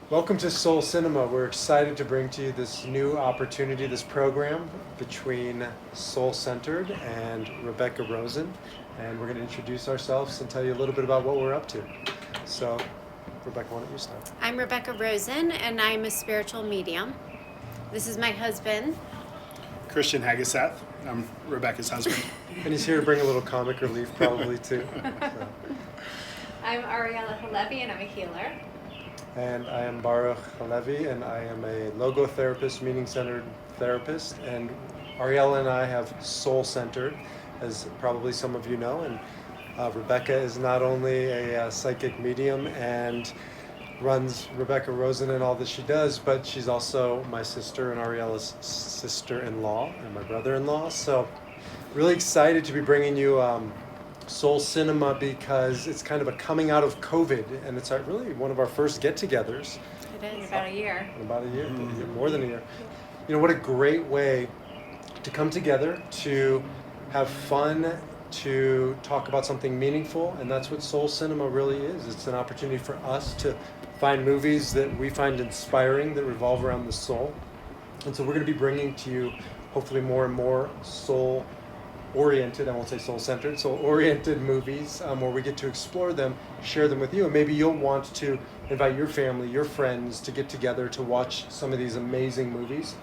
Welcome to Soul Cinema. We're excited to bring to you this new opportunity, this program between Soul Centered and Rebecca Rosen. And we're going to introduce ourselves and tell you a little bit about what we're up to. So, Rebecca, why don't you start? I'm Rebecca Rosen, and I'm a spiritual medium. This is my husband. Christian Haggeseth. I'm Rebecca's husband. And he's here to bring a little comic relief, probably, too. So. I'm Ariella Halevi, and I'm a healer. And I am Baruch Halevi, and I am a logotherapist, meaning-centered therapist. And Ariella and I have Soul Centered, as probably some of you know. And Rebecca is not only a psychic medium and runs Rebecca Rosen and all that she does, but she's also my sister and Ariella's sister-in-law and my brother-in-law. So really excited to be bringing you Soul Cinema because it's kind of a coming out of COVID, and it's really one of our first get-togethers. It In is. about a year. In about a year, more than a year. You know, what a great way to come together, to have fun, to talk about something meaningful, and that's what Soul Cinema really is. It's an opportunity for us to find movies that we find inspiring, that revolve around the soul. And so we're going to be bringing to you, hopefully, more and more soul-oriented, I won't say soul-centered, soul-oriented movies where we get to explore them, share them with you, and maybe you'll want to invite your family, your friends to get together to watch some of these amazing movies,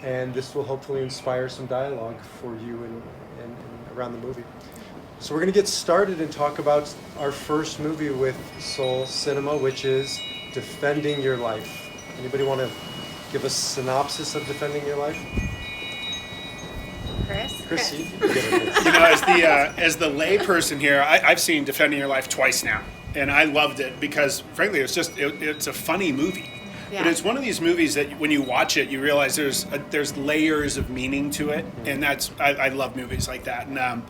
and this will hopefully inspire some dialogue for you and around the movie. So we're going to get started and talk about our first movie with Soul Cinema, which is Defending Your Life. Anybody want to give a synopsis of Defending Your Life? Chris, you can give it. You know, as the lay person here, I've seen Defending Your Life twice now, and I loved it because, frankly, it's a funny movie. Yeah. But it's one of these movies that when you watch it, you realize there's layers of meaning to it, and I love movies like that. And I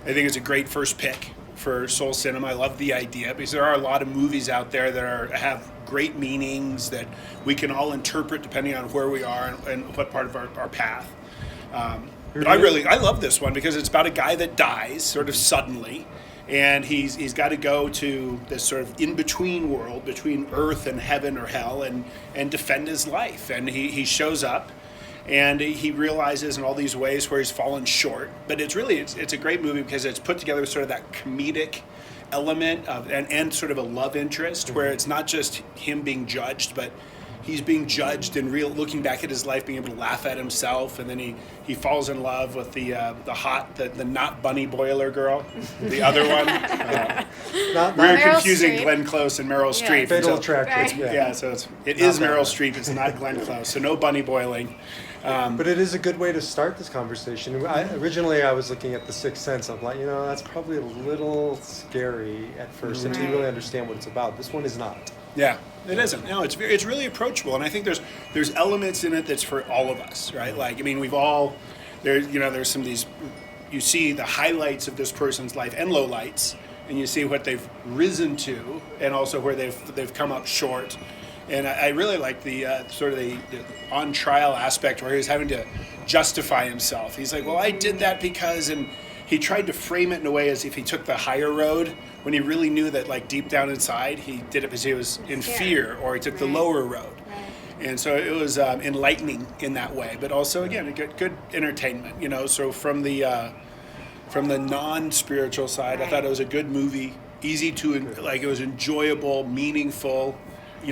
think it's a great first pick for Soul Cinema. I love the idea because there are a lot of movies out there that have great meanings that we can all interpret depending on where we are and what part of our path. But I love this one because it's about a guy that dies sort of suddenly, and he's got to go to this sort of in-between world between earth and heaven or hell and defend his life. And he shows up, and he realizes in all these ways where he's fallen short. But it's a great movie because it's put together with sort of that comedic element and sort of a love interest where it's not just him being judged, but he's being judged and looking back at his life, being able to laugh at himself, and then he falls in love with the not Bunny Boiler girl, the other one. We're Meryl confusing Streep. Glenn Close and Meryl Yeah. Streep. Fatal So- Attraction. Right. Yeah, so it Not is that Meryl one. Streep. It's not Glenn Close. So no bunny boiling. But it is a good way to start this conversation. Originally, I was looking at The Sixth Sense. I'm like, that's probably a little scary at first until you really understand what it's about. This one is not. Yeah, it isn't. No, it's really approachable, and I think there's elements in it that's for all of us, right? Like, I mean, there's some of these. You see the highlights of this person's life and lowlights, and you see what they've risen to, and also where they've come up short. And I really like the sort of the on trial aspect where he's having to justify himself. He's like, well, I did that because, and he tried to frame it in a way as if he took the higher road when he really knew that, like, deep down inside he did it because he was in fear, or he took the lower road. Right. And so it was enlightening in that way, but also, again, a good entertainment. So from the non-spiritual side, I thought it was a good movie, easy to, it was enjoyable, meaningful.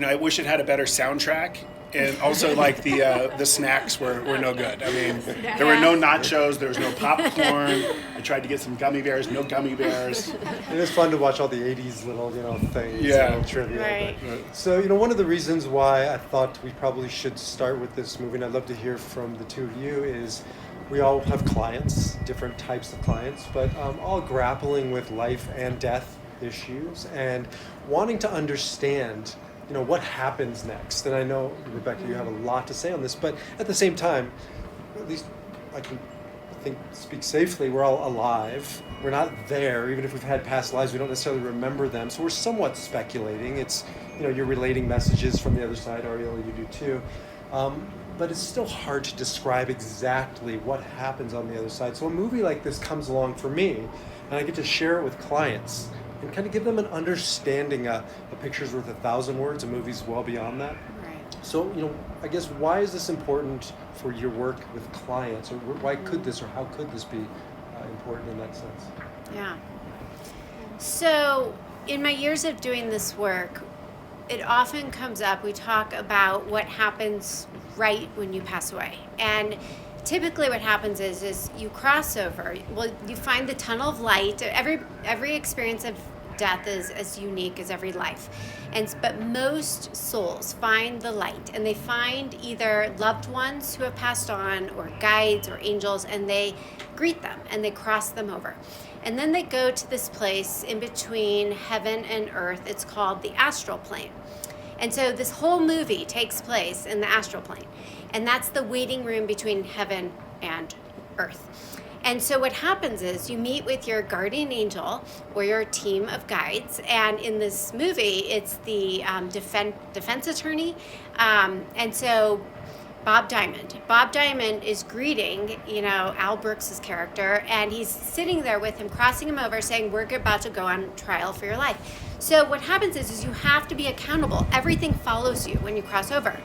I wish it had a better soundtrack, and also the snacks were no good. I mean, there were no nachos, there was no popcorn. I tried to get some gummy bears, no gummy bears. It was fun to watch all the 80s little, things, Yeah. little trivia. Right. But, so, one of the reasons why I thought we probably should start with this movie, and I'd love to hear from the two of you, is we all have clients, different types of clients, but all grappling with life and death issues and wanting to understand what happens next. And I know, Rebecca, you have a lot to say on this, but at the same time, at least I think speak safely, we're all alive. We're not there. Even if we've had past lives, we don't necessarily remember them. So we're somewhat speculating. It's, you're relating messages from the other side, Ariella, you do too. But it's still hard to describe exactly what happens on the other side. So a movie like this comes along for me, and I get to share it with clients and kind of give them an understanding. A picture's worth 1,000 words. A movie's well beyond that. Right. So, I guess why is this important for your work with clients, or why could this, or how could this be important in that sense? Yeah. So, in my years of doing this work, it often comes up, we talk about what happens right when you pass away. And typically what happens is you cross over, you find the tunnel of light. Every experience of death is as unique as every life. But most souls find the light, and they find either loved ones who have passed on, or guides or angels, and they greet them and they cross them over. And then they go to this place in between heaven and earth. It's called the Astral Plane. And so this whole movie takes place in the Astral Plane. And that's the waiting room between heaven and earth. And so what happens is you meet with your guardian angel or your team of guides. And in this movie, it's the defense attorney. And so Bob Diamond is greeting, Al Brooks's character, and he's sitting there with him, crossing him over, saying, we're about to go on trial for your life. So what happens is you have to be accountable. Everything follows you when you cross over.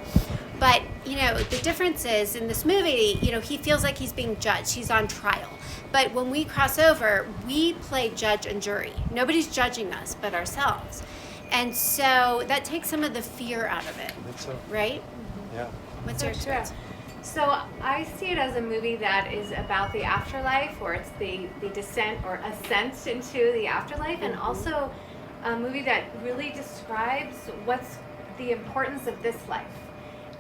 But, the difference is in this movie, he feels like he's being judged. He's on trial. But when we cross over, we play judge and jury. Nobody's judging us but ourselves. And so that takes some of the fear out of it. I think so. Right? Yeah. What's your experience? So I see it as a movie that is about the afterlife, or it's the descent or ascent into the afterlife, and also a movie that really describes what's the importance of this life.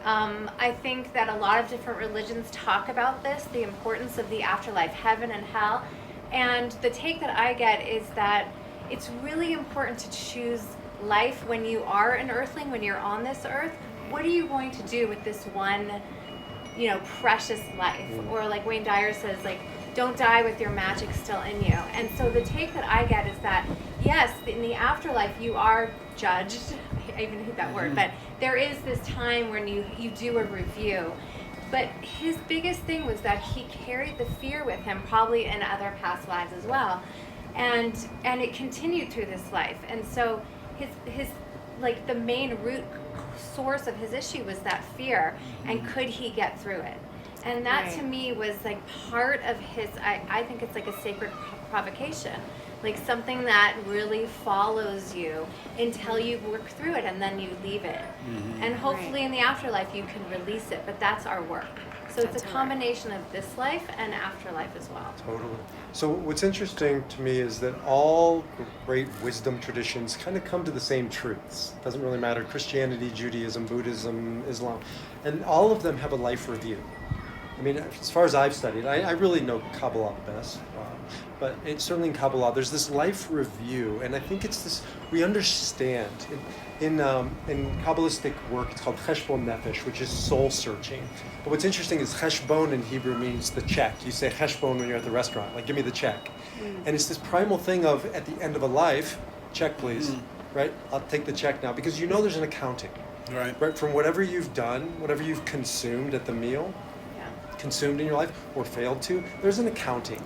I think that a lot of different religions talk about this, the importance of the afterlife, heaven and hell. And the take that I get is that it's really important to choose life when you are an earthling, when you're on this earth. What are you going to do with this one, precious life? Or like Wayne Dyer says, don't die with your magic still in you. And so the take that I get is that, yes, in the afterlife you are judged. I even hate that word, but there is this time when you do a review. But his biggest thing was that he carried the fear with him, probably in other past lives as well. And it continued through this life. And so his the main root source of his issue was that fear, and could he get through it? And that to me was part of his, I think it's a sacred provocation, something that really follows you until you work through it, and then you leave it. And hopefully in the afterlife you can release it, but that's our work. So it's a combination of this life and afterlife as well. Totally. So what's interesting to me is that all great wisdom traditions kind of come to the same truths. It doesn't really matter, Christianity, Judaism, Buddhism, Islam, and all of them have a life review. I mean, as far as I've studied, I really know Kabbalah best, but it's certainly in Kabbalah, there's this life review, and I think it's this, we understand, in Kabbalistic work, it's called cheshbon nefesh, which is soul searching. But what's interesting is cheshbon in Hebrew means the check. You say cheshbon when you're at the restaurant, give me the check. And it's this primal thing of, at the end of a life, check please, right? I'll take the check now, because there's an accounting. Right? From whatever you've done, whatever you've consumed at the meal, consumed in your life or failed to, there's an accounting.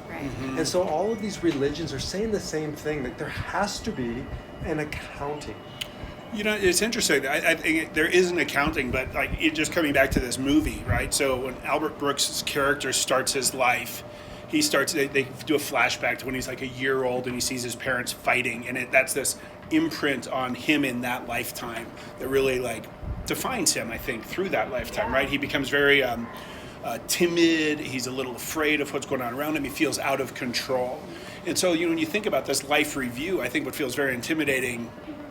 And so all of these religions are saying the same thing, that there has to be an accounting. It's interesting. I think there is an accounting, but just coming back to this movie, right? So when Albert Brooks' character starts his life, they do a flashback to when he's a year old and he sees his parents fighting, and that's this imprint on him in that lifetime that really defines him, I think, through that lifetime, right? He becomes very timid. He's a little afraid of what's going on around him. He feels out of control. And so, when you think about this life review, I think what feels very intimidating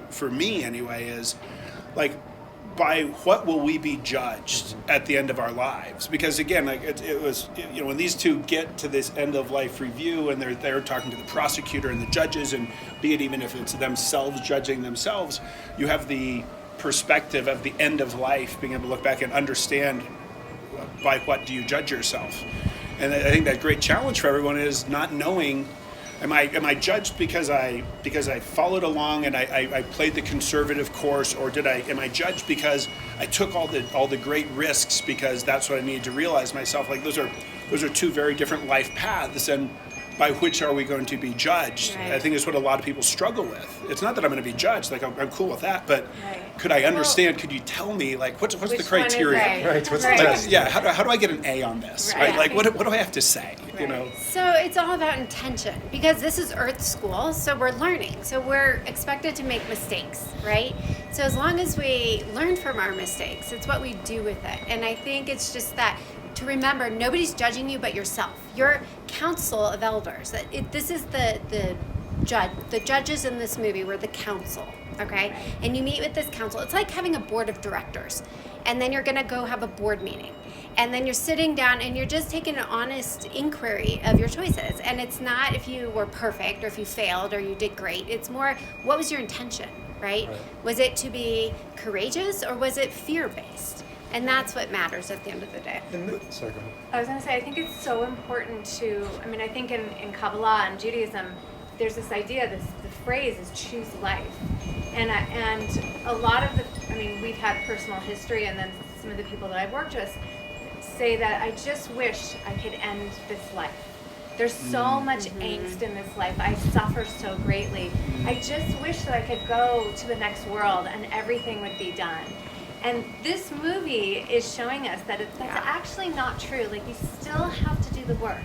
for me anyway is by what will we be judged at the end of our lives? Because again, it was, when these two get to this end of life review and they're talking to the prosecutor and the judges, and be it even if it's themselves judging themselves, you have the perspective of the end of life, being able to look back and understand by what do you judge yourself. And I think that great challenge for everyone is not knowing, am I judged because I followed along and I played the conservative course, or am I judged because I took all the great risks because that's what I needed to realize myself? Those are two very different life paths, and by which are we going to be judged? Right. I think is what a lot of people struggle with. It's not that I'm going to be judged, like I'm cool with that, but Right. could I understand, could you tell me, like, what's the Which one is criteria? right? Right, what's the Right. test? Yeah, how do I get an A on this? Right. Right? Like, what do I have to say? You Right. know? So it's all about intention because this is Earth School, so we're learning. So we're expected to make mistakes, right? So as long as we learn from our mistakes, it's what we do with it. And I think it's just that to remember, nobody's judging you but yourself. Your council of elders. This is the judge. The judges in this movie were the council, okay? And you meet with this council. It's like having a board of directors, and then you're gonna go have a board meeting. And then you're sitting down and you're just taking an honest inquiry of your choices. And it's not if you were perfect or if you failed or you did great. It's more, what was your intention, right? Right. Was it to be courageous or was it fear-based? And that's what matters at the end of the day. Sorry, go ahead. I was going to say, I think it's so important to, I mean, I think in Kabbalah and Judaism, there's this idea, the phrase is choose life. And a lot of we've had personal history, and then some of the people that I've worked with say that I just wish I could end this life. There's so much angst in this life. I suffer so greatly. I just wish that I could go to the next world and everything would be done. And this movie is showing us that that's actually not true. Like, you still have to do the work,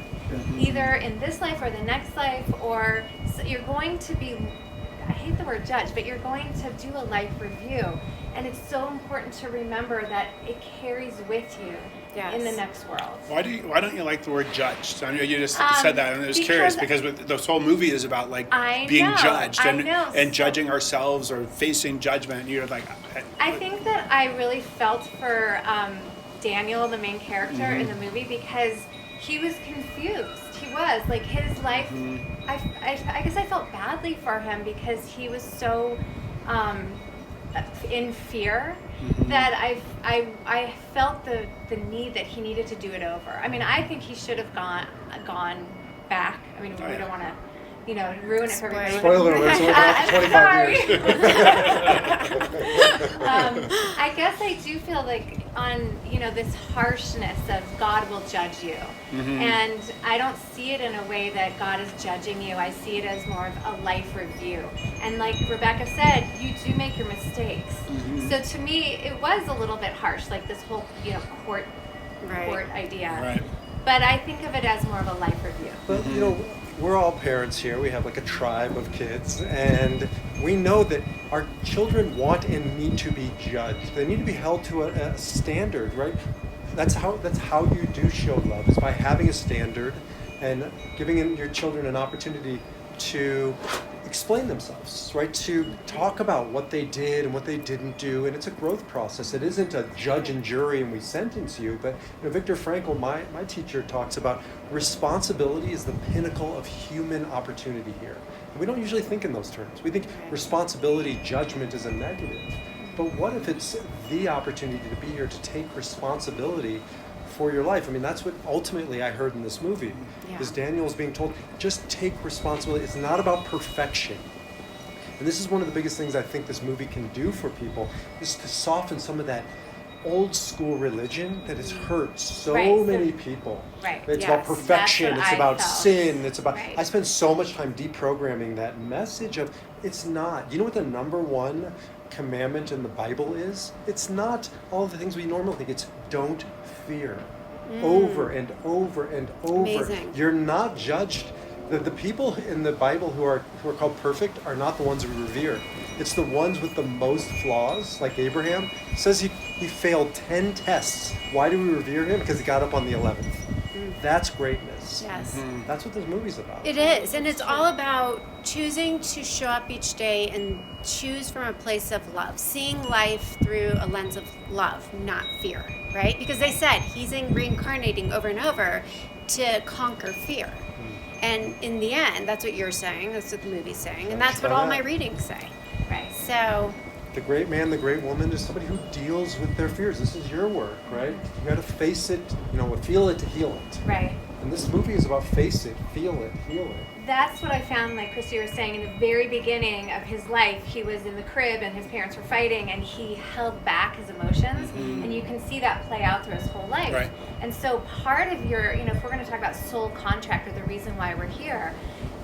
either in this life or the next life, or you're going to be, I hate the word judge, but you're going to do a life review. And it's so important to remember that it carries with you in the next world. Why don't you like the word judged? I know you just said that, and I was curious because this whole movie is about being judged and judging ourselves or facing judgment. And you're like, I think that I really felt for Daniel, the main character in the movie, because he was confused. He was like, his life. I guess I felt badly for him because he was so in fear that I felt the need that he needed to do it over. I mean, I think he should have gone back. I mean, we don't want to, ruin it for everybody. Spoiler alert, so we're back to 25 years. I guess I do feel like on, this harshness of God will judge you. And I don't see it in a way that God is judging you. I see it as more of a life review. And like Rebecca said, you do make your mistakes. So to me, it was a little bit harsh, like this whole, court idea. Right. But I think of it as more of a life review. But, we're all parents here. We have like a tribe of kids, and we know that our children want and need to be judged. They need to be held to a standard, right? That's how you do show love, is by having a standard and giving your children an opportunity to explain themselves, right? To talk about what they did and what they didn't do, and it's a growth process. It isn't a judge and jury and we sentence you, but Viktor Frankl, my teacher, talks about responsibility is the pinnacle of human opportunity here. And we don't usually think in those terms. We think responsibility, judgment is a negative. But what if it's the opportunity to be here to take responsibility for your life? I mean, that's what ultimately I heard in this movie, is Daniel's being told, just take responsibility. It's not about perfection. And this is one of the biggest things I think this movie can do for people, is to soften some of that old school religion that has hurt so many people. Right. It's about perfection, it's about sin, it's about, Right. I spend so much time deprogramming that message of, it's not. You know what the number one commandment in the Bible is? It's not all the things we normally think. It's don't fear. Over and over and over. Amazing. You're not judged. The people in the Bible who are called perfect are not the ones we revere. It's the ones with the most flaws, like Abraham. It says he failed 10 tests. Why do we revere him? Because he got up on the 11th. That's greatness. Yes. That's what this movie's about. It is, and it's all about choosing to show up each day and choose from a place of love, seeing life through a lens of love, not fear, right? Because they said he's reincarnating over and over to conquer fear. And in the end, that's what you're saying, that's what the movie's saying, and that's what all my readings say. Right. So The great man, the great woman is somebody who deals with their fears. This is your work, right? You got to face it, feel it to heal it. Right. And this movie is about face it, feel it, heal it. That's what I found, like Christy was saying, in the very beginning of his life, he was in the crib and his parents were fighting and he held back his emotions. And you can see that play out through his whole life. Right. And so part of your, if we're going to talk about soul contract, or the reason why we're here,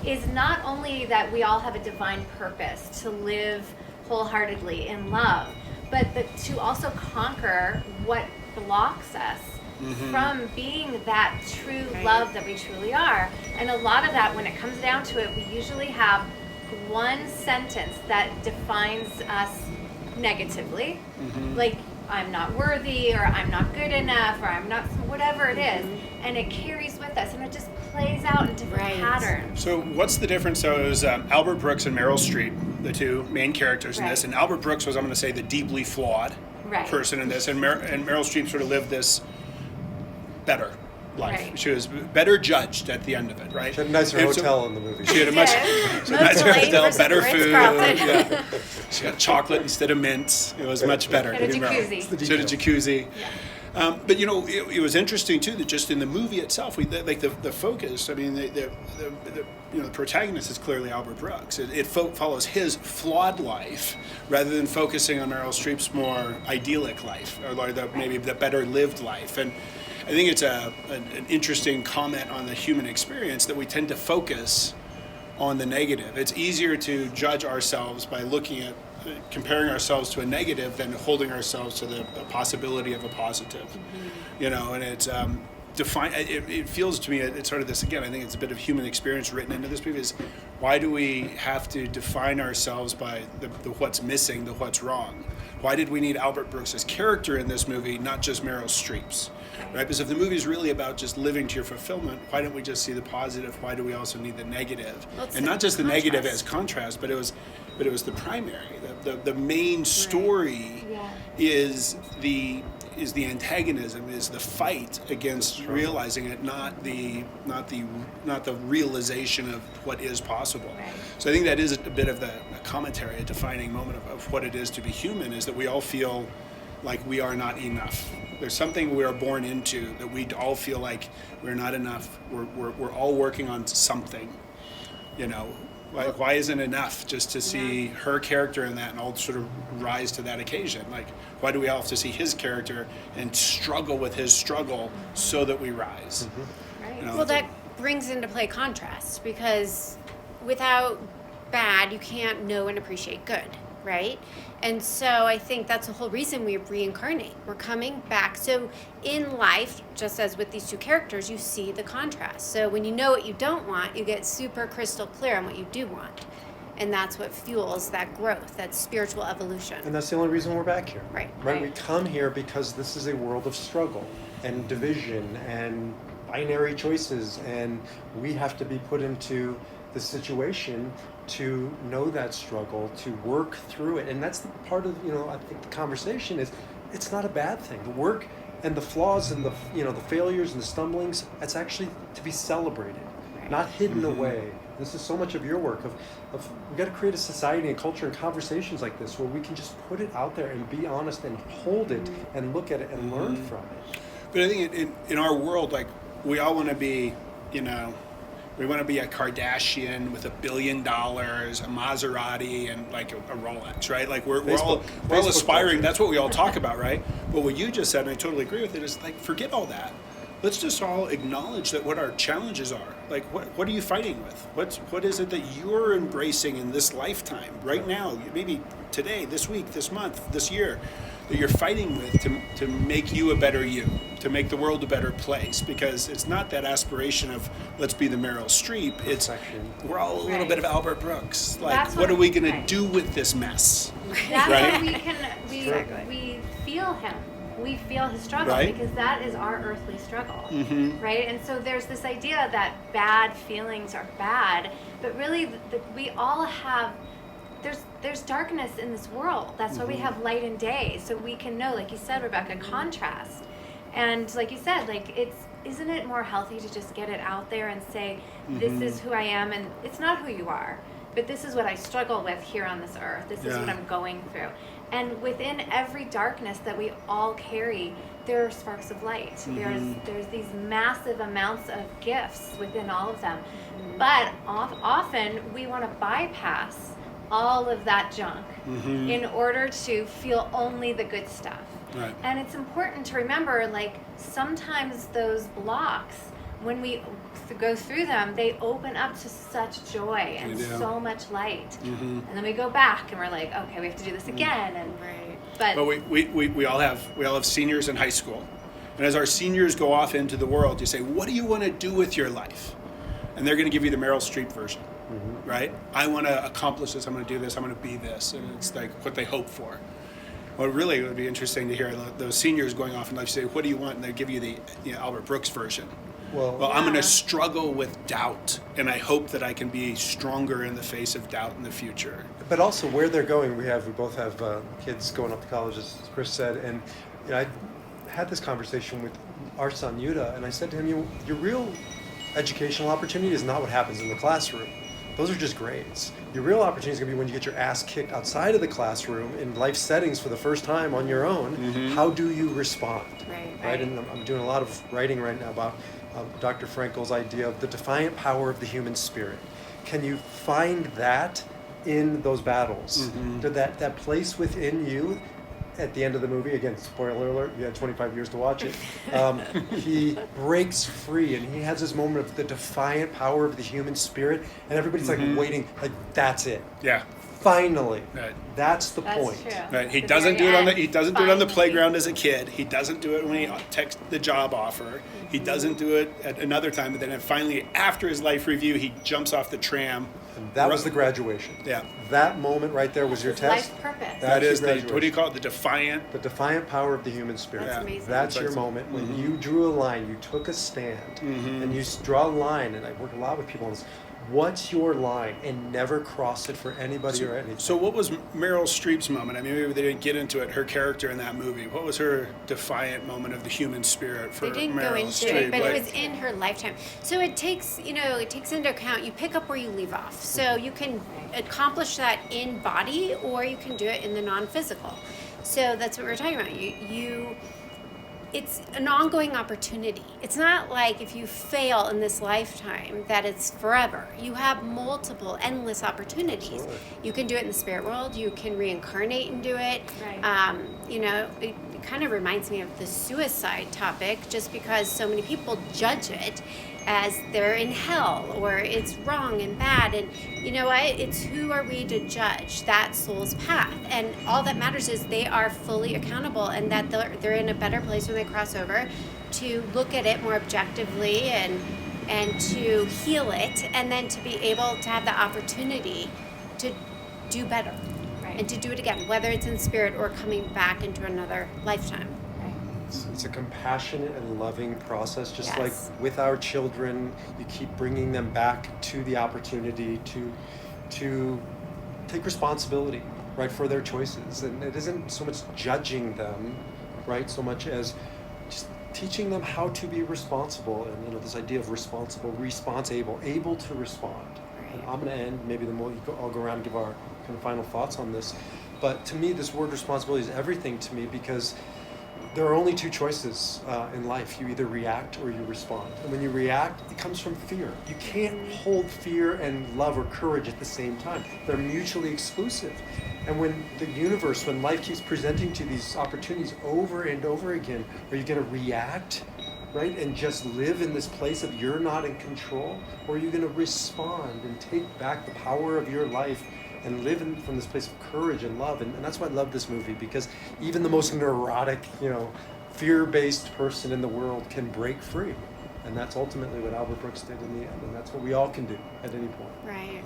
is not only that we all have a divine purpose to live wholeheartedly in love, but to also conquer what blocks us from being that true love that we truly are. And a lot of that, when it comes down to it, we usually have one sentence that defines us negatively. Like, I'm not worthy, or I'm not good enough, or I'm not, whatever it is. And it carries with us, and it just plays out in different patterns. So what's the difference? So it was Albert Brooks and Meryl Streep, the two main characters in this. And Albert Brooks was, I'm going to say, the deeply flawed person in this. And Meryl Streep sort of lived this better life. She was better judged at the end of it, right? She had a nicer hotel in the movie. She had a nicer hotel, better food. Yeah. She got chocolate instead of mint. It was much better. And a jacuzzi. She had a jacuzzi. But it was interesting too that just in the movie itself, the focus. I mean, the protagonist is clearly Albert Brooks. It follows his flawed life rather than focusing on Meryl Streep's more idyllic life, or maybe the better lived life. And I think it's an interesting comment on the human experience that we tend to focus on the negative. It's easier to judge ourselves by looking at comparing ourselves to a negative than holding ourselves to the possibility of a positive. And it's it feels to me, it's sort of this, again, I think it's a bit of human experience written into this movie, is why do we have to define ourselves by the what's missing, the what's wrong? Why did we need Albert Brooks' character in this movie, not just Meryl Streep's? Right? Because if the movie is really about just living to your fulfillment, why don't we just see the positive? Why do we also need the negative? And not just the negative as contrast, but it was the primary. The main story is the antagonism, is the fight against realizing it, not the realization of what is possible. So I think that is a bit of a commentary, a defining moment of what it is to be human, is that we all feel like we are not enough. There's something we are born into that we all feel like we're not enough. We're all working on something, Like, why isn't it enough just to see her character in that and all sort of rise to that occasion? Like, why do we all have to see his character and struggle with his struggle so that we rise? Well, that brings into play contrast, because without bad, you can't know and appreciate good, right? And so I think that's the whole reason we reincarnate. We're coming back. So in life, just as with these two characters, you see the contrast. So when you know what you don't want, you get super crystal clear on what you do want. And that's what fuels that growth, that spiritual evolution. And that's the only reason we're back here. Right. We come here because this is a world of struggle and division and binary choices, and we have to be put into the situation to know that struggle, to work through it. And that's the part of, I think the conversation is, it's not a bad thing. The work and the flaws and the failures and the stumblings, it's actually to be celebrated, not hidden away. This is so much of your work of we got to create a society and culture and conversations like this where we can just put it out there and be honest and hold it and look at it and learn from it. But I think in our world, like, we all want to be, we want to be a Kardashian with $1 billion, a Maserati, and like a Rolex, right? Like we're all aspiring. Culture. That's what we all talk about, right? But what you just said, and I totally agree with it, is like, forget all that. Let's just all acknowledge that what our challenges are. Like, what are you fighting with? What is it that you're embracing in this lifetime, right now, maybe today, this week, this month, this year, that you're fighting with to make you a better you, to make the world a better place? Because it's not that aspiration of let's be the Meryl Streep. It's we're all a little bit of Albert Brooks. Like, That's what are we going to do with this mess? That's right? why we feel him. We feel his struggle, because that is our earthly struggle, right? And so there's this idea that bad feelings are bad, but really we all have, there's darkness in this world. That's why we have light and day, so we can know, like you said, Rebecca, contrast. And like you said, like, isn't it more healthy to just get it out there and say, this is who I am, and it's not who you are, but this is what I struggle with here on this earth. This is what I'm going through. And within every darkness that we all carry, there are sparks of light. There's these massive amounts of gifts within all of them. But often we want to bypass all of that junk in order to feel only the good stuff. Right. And it's important to remember, like, sometimes those blocks, when we go through them, they open up to such joy and so much light. And then we go back and we're like, okay, we have to do this again. And But we all have seniors in high school, and as our seniors go off into the world, you say, what do you want to do with your life? And they're going to give you the Meryl Streep version, right? I want to accomplish this. I'm going to do this. I'm going to be this, and it's like what they hope for. Well, really, it would be interesting to hear those seniors going off in life say, what do you want? And they give you the Albert Brooks version. Well, I'm going to struggle with doubt, and I hope that I can be stronger in the face of doubt in the future. But also where they're going, we both have kids going up to college, as Chris said, and I had this conversation with our son Yuta, and I said to him, your real educational opportunity is not what happens in the classroom. Those are just grades. Your real opportunity is going to be when you get your ass kicked outside of the classroom in life settings for the first time on your own. How do you respond? Right? And I'm doing a lot of writing right now about Dr. Frankl's idea of the defiant power of the human spirit. Can you find that in those battles? That place within you at the end of the movie, again, spoiler alert, you had 25 years to watch it, he breaks free and he has this moment of the defiant power of the human spirit, and everybody's like waiting, like, that's it. Yeah. Finally. Right. That's the point. True. Right. He The doesn't do very it on the end. he doesn't do it on the Finally. playground as a kid. He doesn't do it when he takes the job offer. He doesn't do it at another time. But then finally, after his life review, he jumps off the tram. And that was the graduation. Yeah. That moment right there was your His test. life purpose. That is your the, graduation. what do you call it? The defiant. The defiant power of the human spirit. That's amazing. That's your moment when you drew a line, you took a stand, and you draw a line. And I work a lot with people on this. What's your line? And never cross it for anybody or anything. So what was Meryl Streep's moment? I mean, maybe they didn't get into it. Her character in that movie. What was her defiant moment of the human spirit for They didn't Meryl go into Streep? it, but Like- it was in her lifetime. So it takes into account, you pick up where you leave off. So you can accomplish that in body, or you can do it in the non-physical. So that's what we're talking about. It's an ongoing opportunity. It's not like if you fail in this lifetime that it's forever. You have multiple, endless opportunities. Absolutely. You can do it in the spirit world. You can reincarnate and do it. Right. It kind of reminds me of the suicide topic, just because so many people judge it as they're in hell or it's wrong and bad. And you know what? It's who are we to judge that soul's path? And all that matters is they are fully accountable, and that they're in a better place when they cross over to look at it more objectively and to heal it, and then to be able to have the opportunity to do better. Right. And to do it again, whether it's in spirit or coming back into another lifetime. It's a compassionate and loving process, just Yes. like with our children. You keep bringing them back to the opportunity to take responsibility, right, for their choices. And it isn't so much judging them, right, so much as just teaching them how to be responsible. And this idea of responsible, able to respond. And I'm going to end. Maybe then I'll go around and give our kind of final thoughts on this. But to me, this word responsibility is everything to me, because there are only two choices in life. You either react or you respond. And when you react, it comes from fear. You can't hold fear and love or courage at the same time. They're mutually exclusive. And when when life keeps presenting to these opportunities over and over again, are you going to react, right, and just live in this place of you're not in control? Or are you going to respond and take back the power of your life and live from this place of courage and love? And that's why I love this movie, because even the most neurotic, fear-based person in the world can break free. And that's ultimately what Albert Brooks did in the end. And that's what we all can do at any point. Right.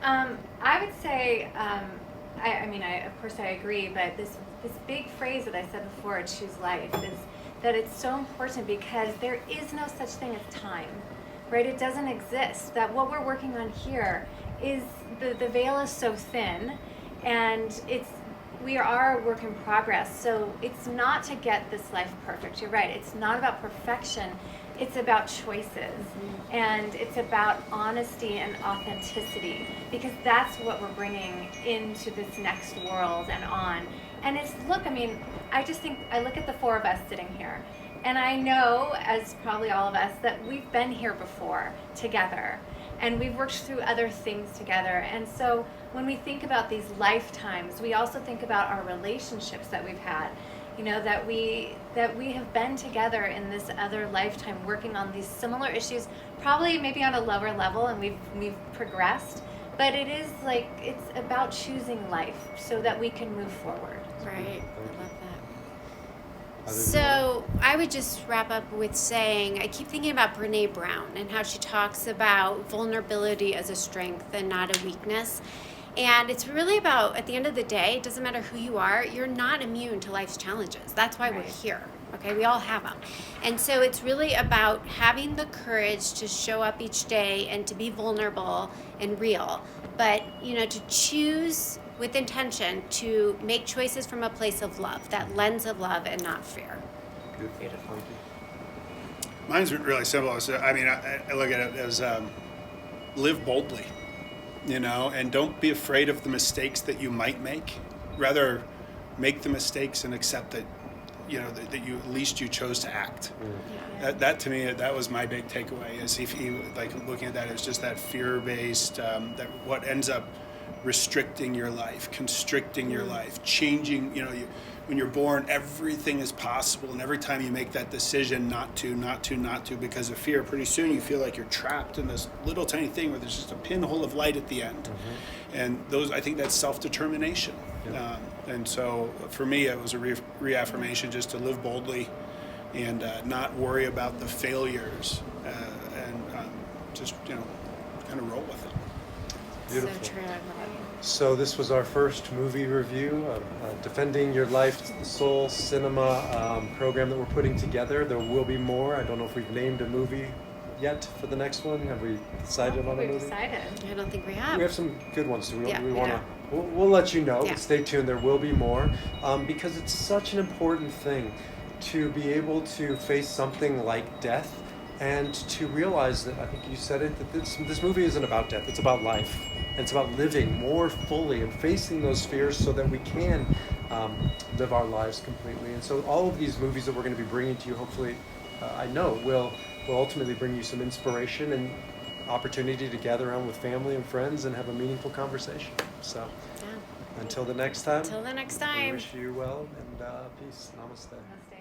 Yeah. I would say, of course I agree, but this big phrase that I said before, choose life, is that it's so important, because there is no such thing as time, right? It doesn't exist. That what we're working on here is the veil is so thin, and we are a work in progress. So it's not to get this life perfect. You're right. It's not about perfection. it's about choices, and it's about honesty and authenticity, because that's what we're bringing into this next world and on. And it's, look, I mean, I just think, I look at the four of us sitting here, and I know, as probably all of us, that we've been here before together, and we've worked through other things together. And so when we think about these lifetimes, we also think about our relationships that we've had, you know, that we have been together in this other lifetime working on these similar issues, probably maybe on a lower level, and we've progressed. But it is like, it's about choosing life so that we can move forward. Right. I love that. Other than So I would just wrap up with saying, I keep thinking about Brene Brown and how she talks about vulnerability as a strength and not a weakness. And it's really about, at the end of the day, it doesn't matter who you are, you're not immune to life's challenges. That's why we're Right. here. Okay, we all have them. And so it's really about having the courage to show up each day and to be vulnerable and real. But, you know, to choose with intention to make choices from a place of love, that lens of love and not fear. Beautiful. Thank you. Mine's really simple. So, I mean, I look at it as live boldly, you know, and don't be afraid of the mistakes that you might make. Rather, make the mistakes and accept that, you know, that you, at least you chose to act. Yeah. That to me, that was my big takeaway. Is if you like looking at that as just that fear-based, that what ends up restricting your life, constricting your life, changing. You know, when you're born, everything is possible, and every time you make that decision not to, because of fear, pretty soon you feel like you're trapped in this little tiny thing where there's just a pinhole of light at the end. And I think that's self-determination. Yeah. And so for me, it was a reaffirmation just to live boldly and not worry about the failures and just, you know, kind of roll with it. Beautiful. So true. I love it. So this was our first movie review of Defending Your Life, the Soul Cinema program that we're putting together. There will be more. I don't know if we've named a movie yet for the next one. Have we decided on a We've movie? decided. I don't think we We have. have some good ones. So Yeah, we we want to. do. We'll let you know. Yeah. Stay tuned. There will be more because it's such an important thing to be able to face something like death and to realize that, I think you said it, that this movie isn't about death. It's about life. And it's about living more fully and facing those fears so that we can live our lives completely. And so all of these movies that we're going to be bringing to you, hopefully, I know, will ultimately bring you some inspiration and opportunity to gather around with family and friends and have a meaningful conversation. So Yeah. until the next time, Until the next we time. wish you well and peace. Namaste. Namaste.